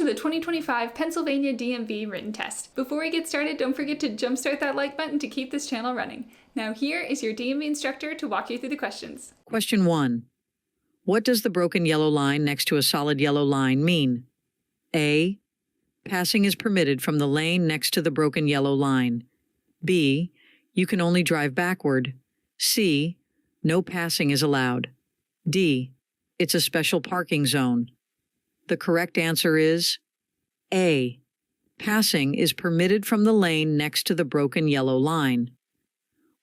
to the 2025 Pennsylvania DMV written test. Before we get started, don't forget to jumpstart that like button to keep this channel running. Now here is your DMV instructor to walk you through the questions. Question 1. What does the broken yellow line next to a solid yellow line mean? A. Passing is permitted from the lane next to the broken yellow line. B. You can only drive backward. C. No passing is allowed. D. It's a special parking zone. The correct answer is A. Passing is permitted from the lane next to the broken yellow line.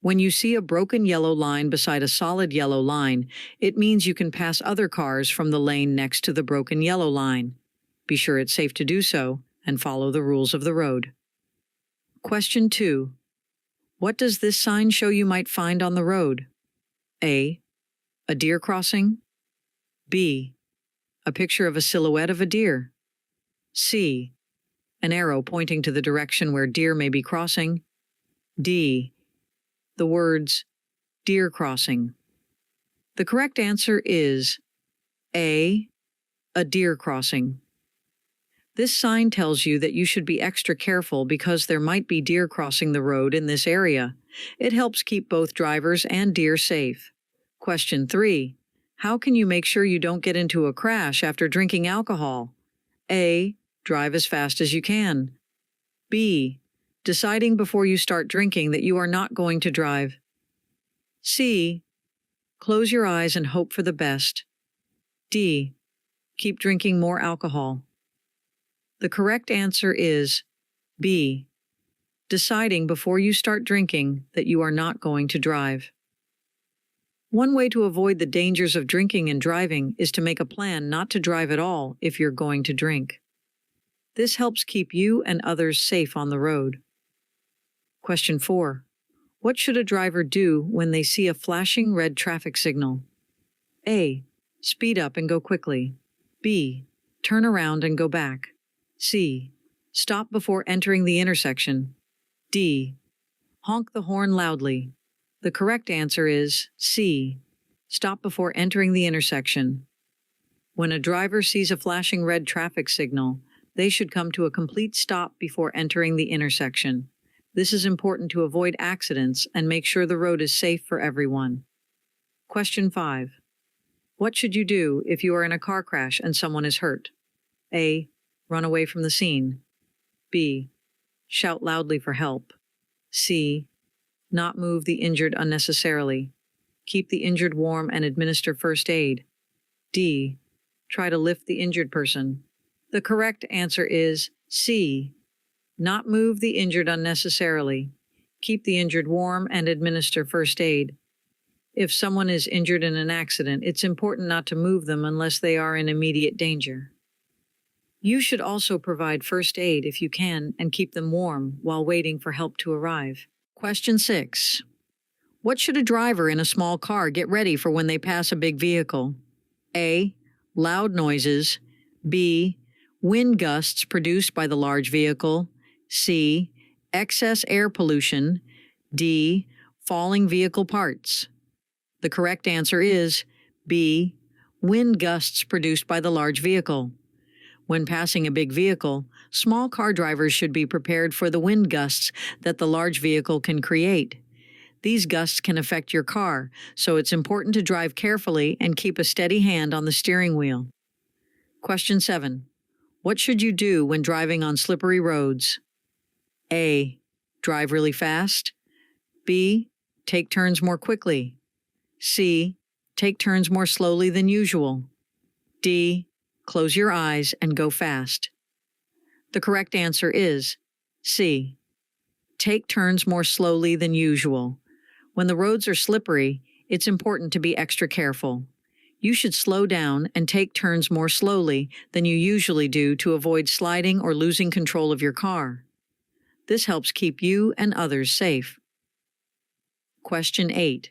When you see a broken yellow line beside a solid yellow line, it means you can pass other cars from the lane next to the broken yellow line. Be sure it's safe to do so and follow the rules of the road. Question 2. What does this sign show you might find on the road? A. A deer crossing. B. A picture of a silhouette of a deer. C. An arrow pointing to the direction where deer may be crossing. D. The words deer crossing. The correct answer is A. A deer crossing. This sign tells you that you should be extra careful because there might be deer crossing the road in this area. It helps keep both drivers and deer safe. Question 3. How can you make sure you don't get into a crash after drinking alcohol? A. Drive as fast as you can. B. Deciding before you start drinking that you are not going to drive. C. Close your eyes and hope for the best. D. Keep drinking more alcohol. The correct answer is B. Deciding before you start drinking that you are not going to drive. One way to avoid the dangers of drinking and driving is to make a plan not to drive at all if you're going to drink. This helps keep you and others safe on the road. Question 4. What should a driver do when they see a flashing red traffic signal? A. Speed up and go quickly. B. Turn around and go back. C. Stop before entering the intersection. D. Honk the horn loudly. The correct answer is C. Stop before entering the intersection. When a driver sees a flashing red traffic signal, they should come to a complete stop before entering the intersection. This is important to avoid accidents and make sure the road is safe for everyone. Question 5. What should you do if you are in a car crash and someone is hurt? A. Run away from the scene. B. Shout loudly for help. C. Not move the injured unnecessarily. Keep the injured warm and administer first aid. D. Try to lift the injured person. The correct answer is C. Not move the injured unnecessarily. Keep the injured warm and administer first aid. If someone is injured in an accident, it's important not to move them unless they are in immediate danger. You should also provide first aid if you can and keep them warm while waiting for help to arrive. Question 6. What should a driver in a small car get ready for when they pass a big vehicle? A. Loud noises. B. Wind gusts produced by the large vehicle. C. Excess air pollution. D. Falling vehicle parts. The correct answer is B. Wind gusts produced by the large vehicle. When passing a big vehicle, small car drivers should be prepared for the wind gusts that the large vehicle can create. These gusts can affect your car, so it's important to drive carefully and keep a steady hand on the steering wheel. Question 7. What should you do when driving on slippery roads? A. Drive really fast. B. Take turns more quickly. C. Take turns more slowly than usual. D. Close your eyes and go fast. The correct answer is C. Take turns more slowly than usual. When the roads are slippery, it's important to be extra careful. You should slow down and take turns more slowly than you usually do to avoid sliding or losing control of your car. This helps keep you and others safe. Question 8.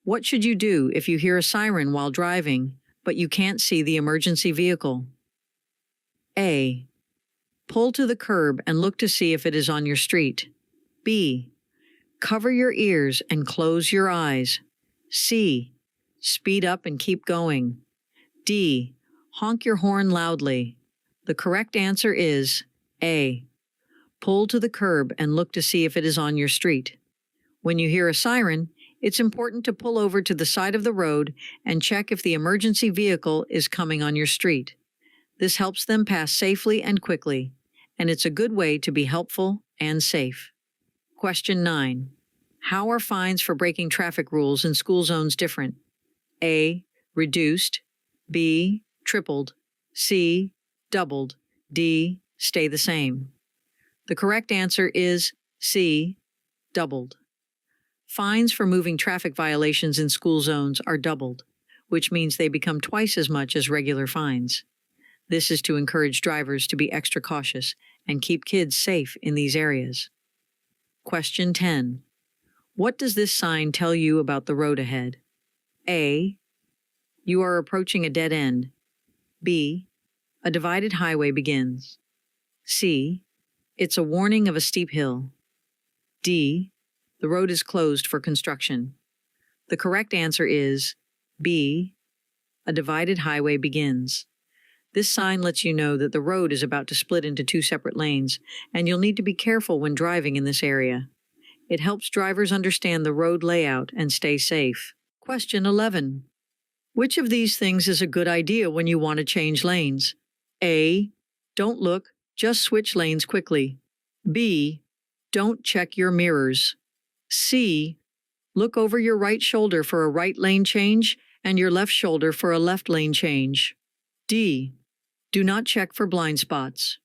What should you do if you hear a siren while driving, but you can't see the emergency vehicle? A. Pull to the curb and look to see if it is on your street. B. Cover your ears and close your eyes. C. Speed up and keep going. D. Honk your horn loudly. The correct answer is A. Pull to the curb and look to see if it is on your street. When you hear a siren, it's important to pull over to the side of the road and check if the emergency vehicle is coming on your street. This helps them pass safely and quickly, and it's a good way to be helpful and safe. Question 9. How are fines for breaking traffic rules in school zones different? A. Reduced. B. Tripled. C. Doubled. D. Stay the same. The correct answer is C. Doubled. Fines for moving traffic violations in school zones are doubled, which means they become twice as much as regular fines. This is to encourage drivers to be extra cautious and keep kids safe in these areas. Question 10. What does this sign tell you about the road ahead? A. You are approaching a dead end. B. A divided highway begins. C. It's a warning of a steep hill. D. The road is closed for construction. The correct answer is B. A divided highway begins. This sign lets you know that the road is about to split into two separate lanes, and you'll need to be careful when driving in this area. It helps drivers understand the road layout and stay safe. Question 11. Which of these things is a good idea when you want to change lanes? A. Don't look, just switch lanes quickly. B. Don't check your mirrors. C. Look over your right shoulder for a right lane change and your left shoulder for a left lane change. D. Do not check for blind spots.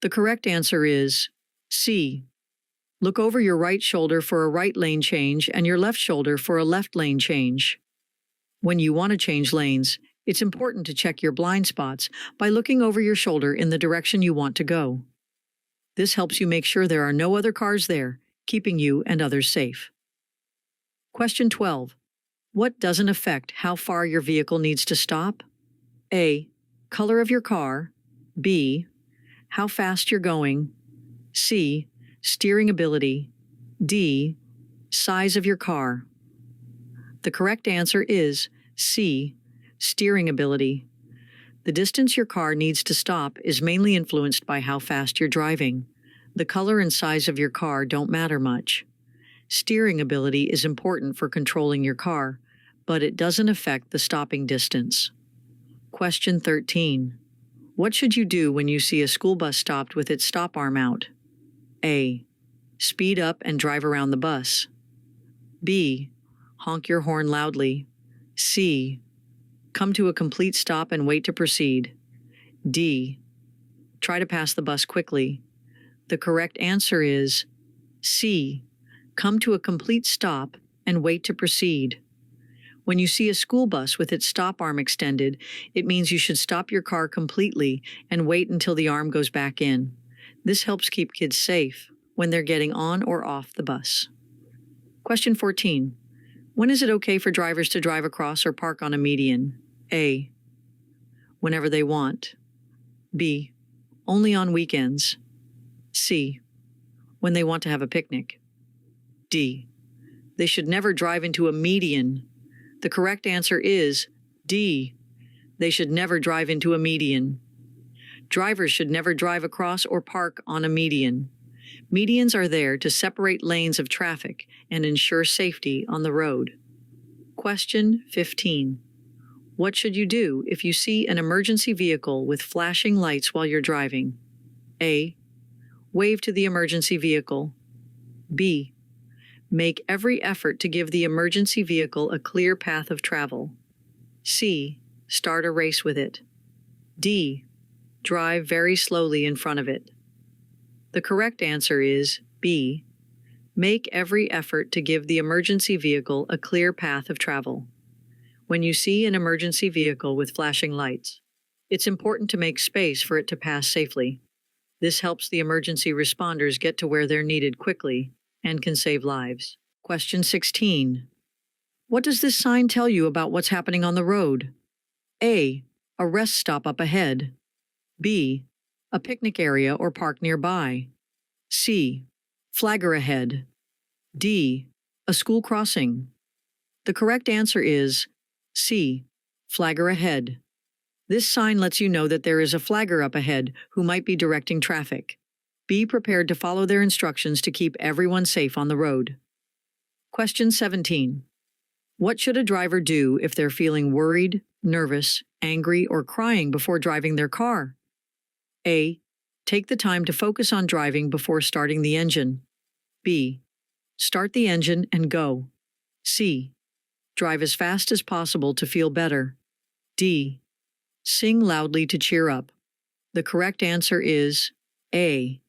The correct answer is C. Look over your right shoulder for a right lane change and your left shoulder for a left lane change. When you want to change lanes, it's important to check your blind spots by looking over your shoulder in the direction you want to go. This helps you make sure there are no other cars there, keeping you and others safe. Question 12. What doesn't affect how far your vehicle needs to stop? A. Color of your car. B. How fast you're going. C. Steering ability. D. Size of your car. The correct answer is C. Steering ability. The distance your car needs to stop is mainly influenced by how fast you're driving. The color and size of your car don't matter much. Steering ability is important for controlling your car, but it doesn't affect the stopping distance. Question 13. What should you do when you see a school bus stopped with its stop arm out? A. Speed up and drive around the bus. B. Honk your horn loudly. C. Come to a complete stop and wait to proceed. D. Try to pass the bus quickly. The correct answer is C. Come to a complete stop and wait to proceed. When you see a school bus with its stop arm extended, it means you should stop your car completely and wait until the arm goes back in. This helps keep kids safe when they're getting on or off the bus. Question 14. When is it okay for drivers to drive across or park on a median? A. Whenever they want. B. Only on weekends. C. When they want to have a picnic. D. They should never drive into a median. The correct answer is D. They should never drive into a median. Drivers should never drive across or park on a median. Medians are there to separate lanes of traffic and ensure safety on the road. Question 15. What should you do if you see an emergency vehicle with flashing lights while you're driving? A. Wave to the emergency vehicle. B. Make every effort to give the emergency vehicle a clear path of travel. C. Start a race with it. D. Drive very slowly in front of it. The correct answer is B. Make every effort to give the emergency vehicle a clear path of travel. When you see an emergency vehicle with flashing lights, it's important to make space for it to pass safely. This helps the emergency responders get to where they're needed quickly and can save lives. Question 16. What does this sign tell you about what's happening on the road? A. A rest stop up ahead. B. A picnic area or park nearby. C. Flagger ahead. D. A school crossing. The correct answer is C. Flagger ahead. This sign lets you know that there is a flagger up ahead who might be directing traffic. Be prepared to follow their instructions to keep everyone safe on the road. Question 17. What should a driver do if they're feeling worried, nervous, angry, or crying before driving their car? A. Take the time to focus on driving before starting the engine. B. Start the engine and go. C. Drive as fast as possible to feel better. D. Sing loudly to cheer up. The correct answer is A.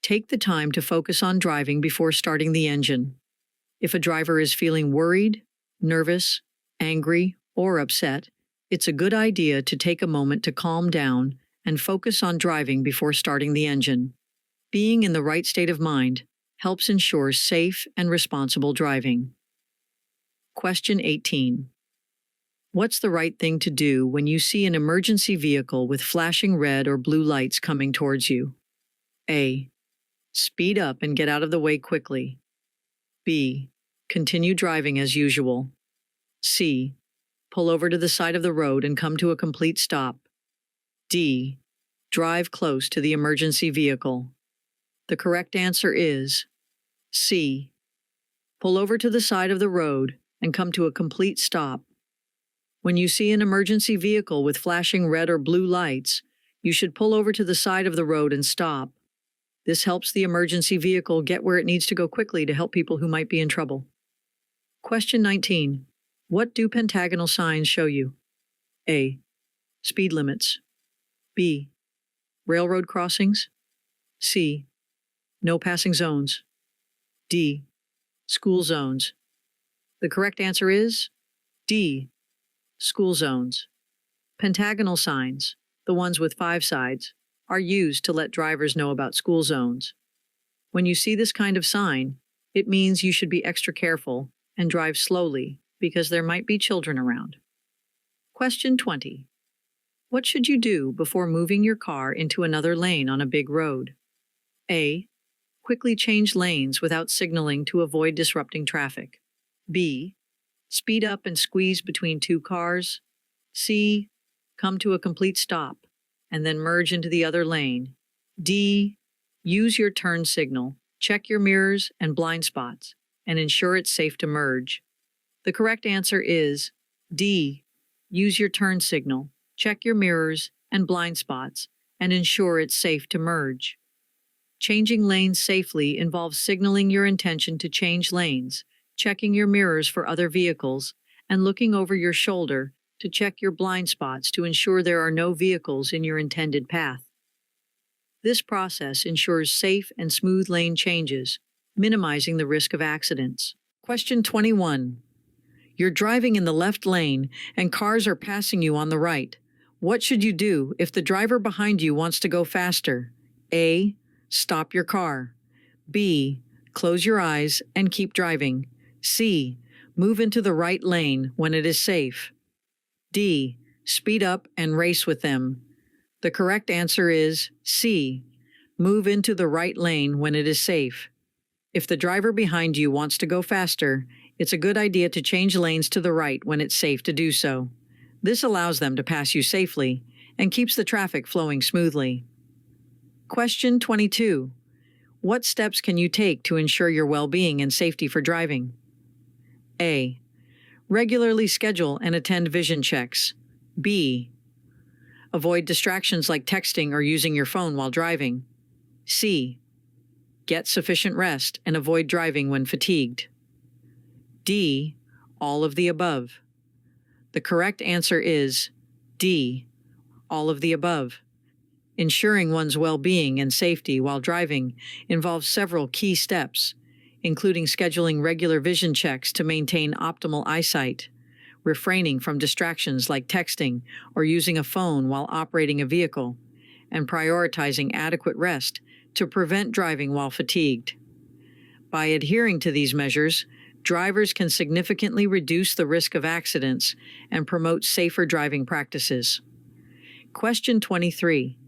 Take the time to focus on driving before starting the engine. If a driver is feeling worried, nervous, angry, or upset, it's a good idea to take a moment to calm down and focus on driving before starting the engine. Being in the right state of mind helps ensure safe and responsible driving. Question 18. What's the right thing to do when you see an emergency vehicle with flashing red or blue lights coming towards you? A. Speed up and get out of the way quickly. B. Continue driving as usual. C. Pull over to the side of the road and come to a complete stop. D. Drive close to the emergency vehicle. The correct answer is C. Pull over to the side of the road and come to a complete stop. When you see an emergency vehicle with flashing red or blue lights, you should pull over to the side of the road and stop. This helps the emergency vehicle get where it needs to go quickly to help people who might be in trouble. Question 19. What do pentagonal signs show you? A. Speed limits. B. Railroad crossings. C. No passing zones. D. School zones. The correct answer is D. School zones. Pentagonal signs, the ones with 5 sides, are used to let drivers know about school zones. When you see this kind of sign, it means you should be extra careful and drive slowly because there might be children around. Question 20. What should you do before moving your car into another lane on a big road? A. Quickly change lanes without signaling to avoid disrupting traffic. B. Speed up and squeeze between 2 cars. C. Come to a complete stop and then merge into the other lane. D. Use your turn signal, check your mirrors and blind spots, and ensure it's safe to merge. The correct answer is D. Use your turn signal, check your mirrors and blind spots, and ensure it's safe to merge. Changing lanes safely involves signaling your intention to change lanes, checking your mirrors for other vehicles, and looking over your shoulder to check your blind spots to ensure there are no vehicles in your intended path. This process ensures safe and smooth lane changes, minimizing the risk of accidents. Question 21. You're driving in the left lane and cars are passing you on the right. What should you do if the driver behind you wants to go faster? A. Stop your car. B. Close your eyes and keep driving. C. Move into the right lane when it is safe. D. Speed up and race with them. The correct answer is C. Move into the right lane when it is safe. If the driver behind you wants to go faster, it's a good idea to change lanes to the right when it's safe to do so. This allows them to pass you safely and keeps the traffic flowing smoothly. Question 22. What steps can you take to ensure your well-being and safety for driving? A. Regularly schedule and attend vision checks. B. Avoid distractions like texting or using your phone while driving. C. Get sufficient rest and avoid driving when fatigued. D. All of the above. The correct answer is D. All of the above. Ensuring one's well-being and safety while driving involves several key steps, including scheduling regular vision checks to maintain optimal eyesight, refraining from distractions like texting or using a phone while operating a vehicle, and prioritizing adequate rest to prevent driving while fatigued. By adhering to these measures, drivers can significantly reduce the risk of accidents and promote safer driving practices. Question 23.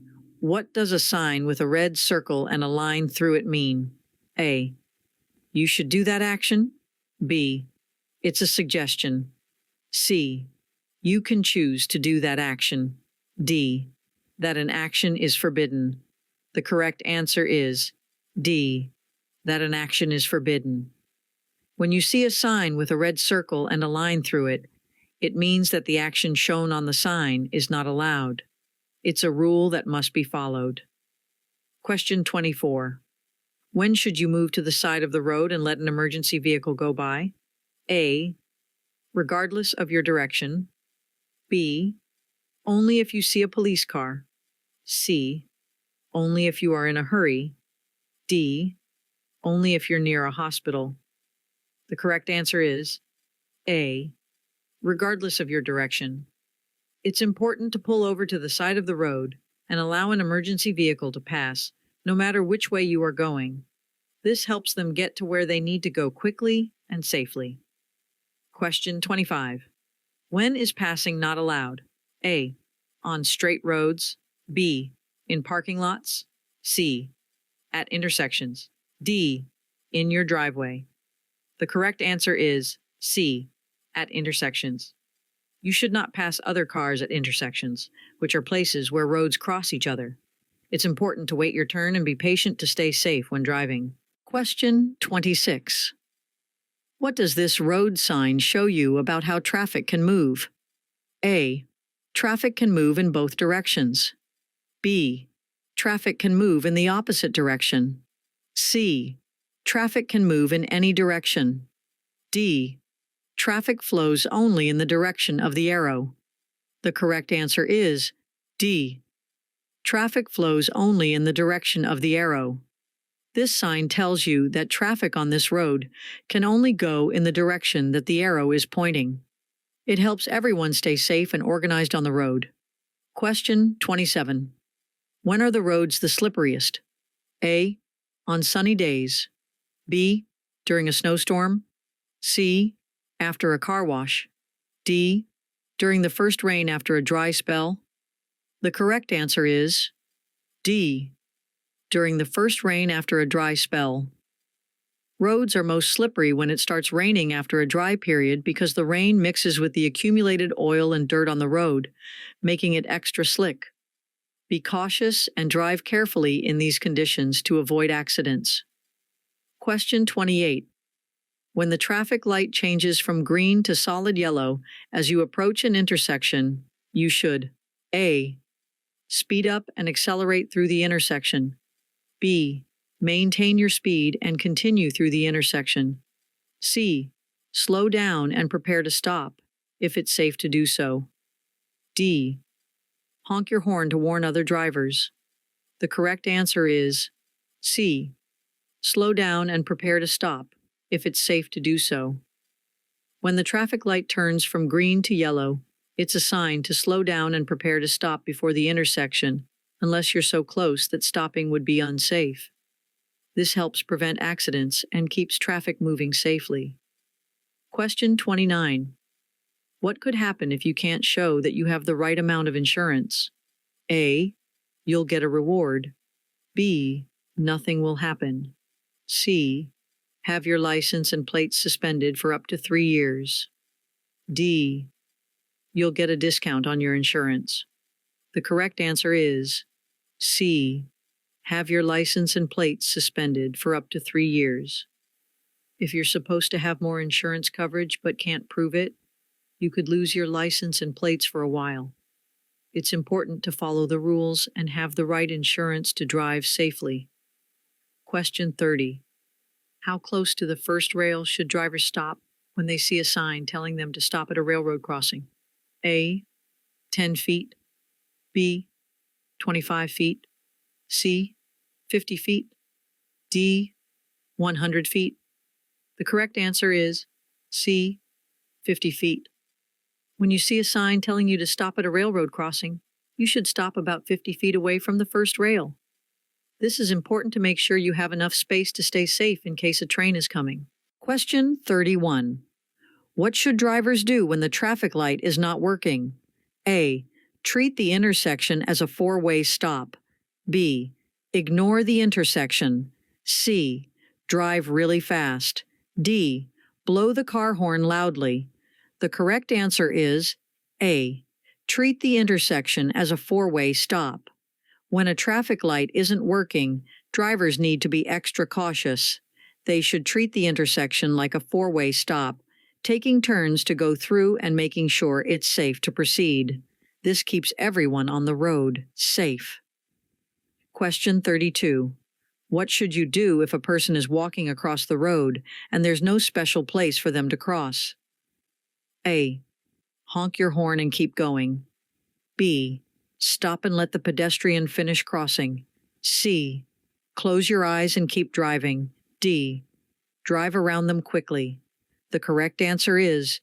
What does a sign with a red circle and a line through it mean? A. You should do that action. B. It's a suggestion. C. You can choose to do that action. D. That an action is forbidden. The correct answer is D. That an action is forbidden. When you see a sign with a red circle and a line through it, it means that the action shown on the sign is not allowed. It's a rule that must be followed. Question 24. When should you move to the side of the road and let an emergency vehicle go by? A. Regardless of your direction. B. Only if you see a police car. C. Only if you are in a hurry. D. Only if you're near a hospital. The correct answer is A. Regardless of your direction. It's important to pull over to the side of the road and allow an emergency vehicle to pass, no matter which way you are going. This helps them get to where they need to go quickly and safely. Question 25. When is passing not allowed? A. On straight roads. B. In parking lots. C. At intersections. D. In your driveway. The correct answer is C. At intersections. You should not pass other cars at intersections, which are places where roads cross each other. It's important to wait your turn and be patient to stay safe when driving. Question 26. What does this road sign show you about how traffic can move? A. Traffic can move in both directions. B. Traffic can move in the opposite direction. C. Traffic can move in any direction. D. Traffic flows only in the direction of the arrow. The correct answer is D. Traffic flows only in the direction of the arrow. This sign tells you that traffic on this road can only go in the direction that the arrow is pointing. It helps everyone stay safe and organized on the road. Question 27. When are the roads the slipperiest? A. On sunny days. B. During a snowstorm. C. After a car wash. D. During the first rain after a dry spell. The correct answer is D. During the first rain after a dry spell. Roads are most slippery when it starts raining after a dry period because the rain mixes with the accumulated oil and dirt on the road, making it extra slick. Be cautious and drive carefully in these conditions to avoid accidents. Question 28. When the traffic light changes from green to solid yellow as you approach an intersection, you should A. Speed up and accelerate through the intersection. B. Maintain your speed and continue through the intersection. C. Slow down and prepare to stop, if it's safe to do so. D. Honk your horn to warn other drivers. The correct answer is C. Slow down and prepare to stop, if it's safe to do so. When the traffic light turns from green to yellow, it's a sign to slow down and prepare to stop before the intersection, unless you're so close that stopping would be unsafe. This helps prevent accidents and keeps traffic moving safely. Question 29. What could happen if you can't show that you have the right amount of insurance? A. You'll get a reward. B. Nothing will happen. C. Have your license and plates suspended for up to 3 years. D. You'll get a discount on your insurance. The correct answer is C. Have your license and plates suspended for up to 3 years. If you're supposed to have more insurance coverage but can't prove it, you could lose your license and plates for a while. It's important to follow the rules and have the right insurance to drive safely. Question 30. How close to the first rail should drivers stop when they see a sign telling them to stop at a railroad crossing? A. 10 feet. B. 25 feet. C. 50 feet. D. 100 feet. The correct answer is C. 50 feet. When you see a sign telling you to stop at a railroad crossing, you should stop about 50 feet away from the first rail. This is important to make sure you have enough space to stay safe in case a train is coming. Question 31. What should drivers do when the traffic light is not working? A. Treat the intersection as a 4-way stop. B. Ignore the intersection. C. Drive really fast. D. Blow the car horn loudly. The correct answer is A. Treat the intersection as a four-way stop. When a traffic light isn't working, drivers need to be extra cautious. They should treat the intersection like a four-way stop, taking turns to go through and making sure it's safe to proceed. This keeps everyone on the road safe. Question 32. What should you do if a person is walking across the road and there's no special place for them to cross? A. Honk your horn and keep going. B. Stop and let the pedestrian finish crossing. C. Close your eyes and keep driving. D. Drive around them quickly. The correct answer is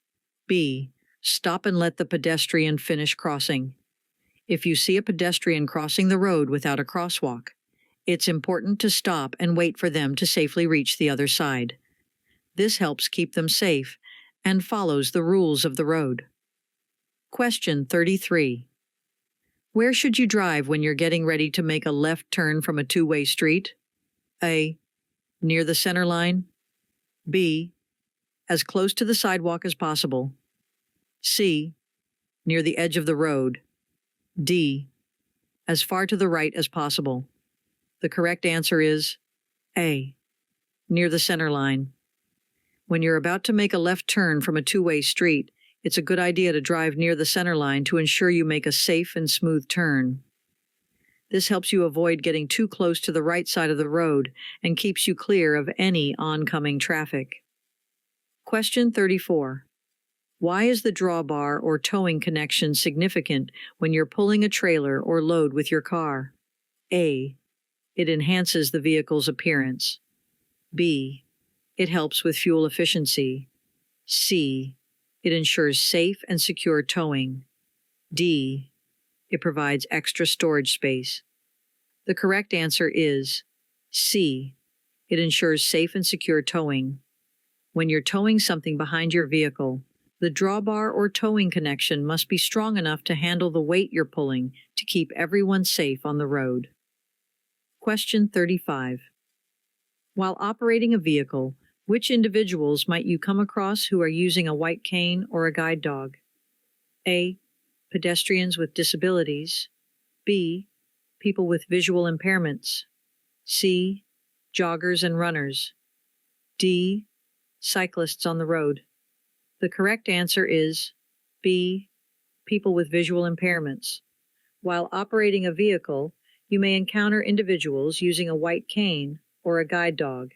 B. Stop and let the pedestrian finish crossing. If you see a pedestrian crossing the road without a crosswalk, it's important to stop and wait for them to safely reach the other side. This helps keep them safe and follows the rules of the road. Question 33. Where should you drive when you're getting ready to make a left turn from a two-way street? A. Near the center line. B. As close to the sidewalk as possible. C. Near the edge of the road. D. As far to the right as possible. The correct answer is A. Near the center line. When you're about to make a left turn from a two-way street, it's a good idea to drive near the center line to ensure you make a safe and smooth turn. This helps you avoid getting too close to the right side of the road and keeps you clear of any oncoming traffic. Question 34. Why is the drawbar or towing connection significant when you're pulling a trailer or load with your car? A. It enhances the vehicle's appearance. B. It helps with fuel efficiency. C. It ensures safe and secure towing. D. It provides extra storage space. The correct answer is C. It ensures safe and secure towing. When you're towing something behind your vehicle, the drawbar or towing connection must be strong enough to handle the weight you're pulling to keep everyone safe on the road. Question 35. While operating a vehicle, which individuals might you come across who are using a white cane or a guide dog? A. Pedestrians with disabilities. B. People with visual impairments. C. Joggers and runners. D. Cyclists on the road. The correct answer is B. People with visual impairments. While operating a vehicle, you may encounter individuals using a white cane or a guide dog.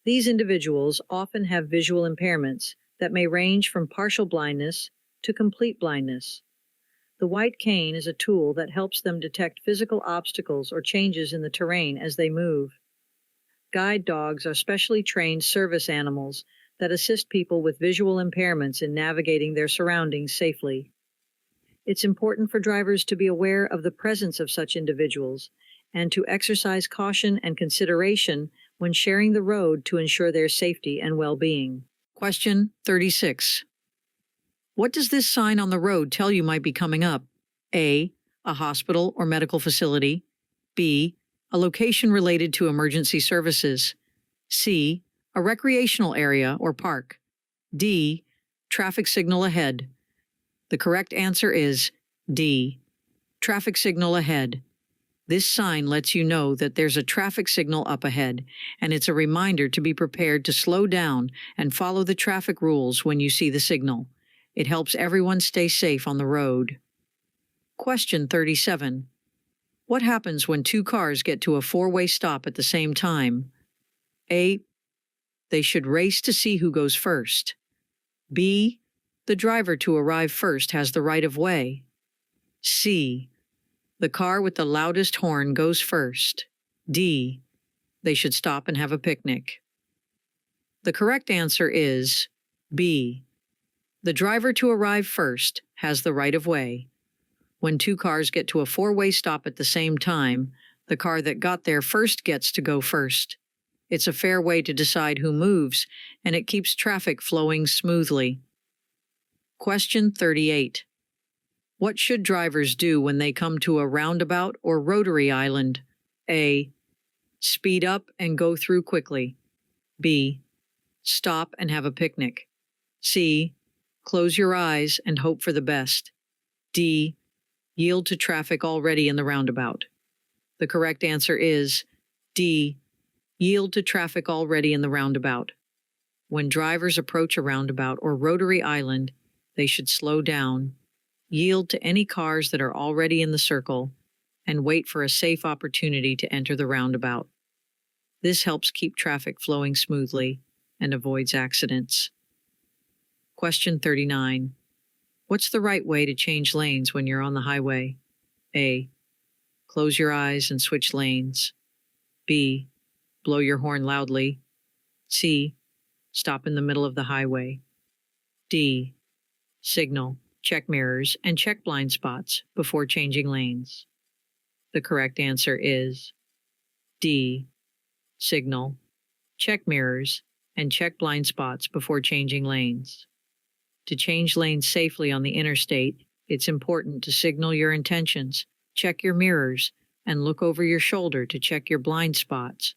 These individuals often have visual impairments that may range from partial blindness to complete blindness. The white cane is a tool that helps them detect physical obstacles or changes in the terrain as they move. Guide dogs are specially trained service animals that assist people with visual impairments in navigating their surroundings safely. It's important for drivers to be aware of the presence of such individuals and to exercise caution and consideration when sharing the road to ensure their safety and well-being. Question 36. What does this sign on the road tell you might be coming up? A. A hospital or medical facility. B. A location related to emergency services. C. A recreational area or park. D. Traffic signal ahead. The correct answer is D. Traffic signal ahead. This sign lets you know that there's a traffic signal up ahead, and it's a reminder to be prepared to slow down and follow the traffic rules when you see the signal. It helps everyone stay safe on the road. Question 37. What happens when two cars get to a four-way stop at the same time? A. They should race to see who goes first. B. The driver to arrive first has the right of way. C. The car with the loudest horn goes first. D. They should stop and have a picnic. The correct answer is B. The driver to arrive first has the right of way. When two cars get to a four-way stop at the same time, the car that got there first gets to go first. It's a fair way to decide who moves, and it keeps traffic flowing smoothly. Question 38. What should drivers do when they come to a roundabout or rotary island? A. Speed up and go through quickly. B. Stop and have a picnic. C. Close your eyes and hope for the best. D. Yield to traffic already in the roundabout. The correct answer is D. Yield to traffic already in the roundabout. When drivers approach a roundabout or rotary island, they should slow down, yield to any cars that are already in the circle, and wait for a safe opportunity to enter the roundabout. This helps keep traffic flowing smoothly and avoids accidents. Question 39. What's the right way to change lanes when you're on the highway? A. Close your eyes and switch lanes. B. Blow your horn loudly. C. Stop in the middle of the highway. D. Signal, check mirrors, and check blind spots before changing lanes. The correct answer is D. Signal, check mirrors, and check blind spots before changing lanes. To change lanes safely on the interstate, it's important to signal your intentions, check your mirrors, and look over your shoulder to check your blind spots.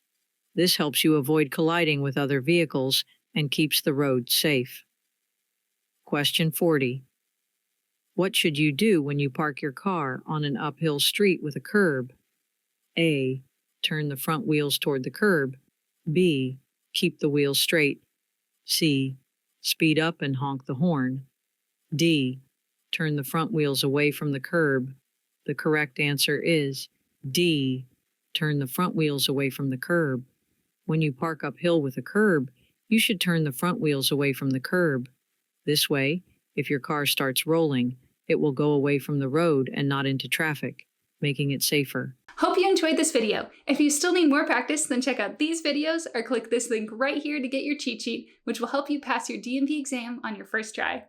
This helps you avoid colliding with other vehicles and keeps the road safe. Question 40. What should you do when you park your car on an uphill street with a curb? A. Turn the front wheels toward the curb. B. Keep the wheels straight. C. Speed up and honk the horn. D. Turn the front wheels away from the curb. The correct answer is D. Turn the front wheels away from the curb. When you park uphill with a curb, you should turn the front wheels away from the curb. This way, if your car starts rolling, it will go away from the road and not into traffic, making it safer. Hope you enjoyed this video. If you still need more practice, then check out these videos or click this link right here to get your cheat sheet, which will help you pass your DMV exam on your first try.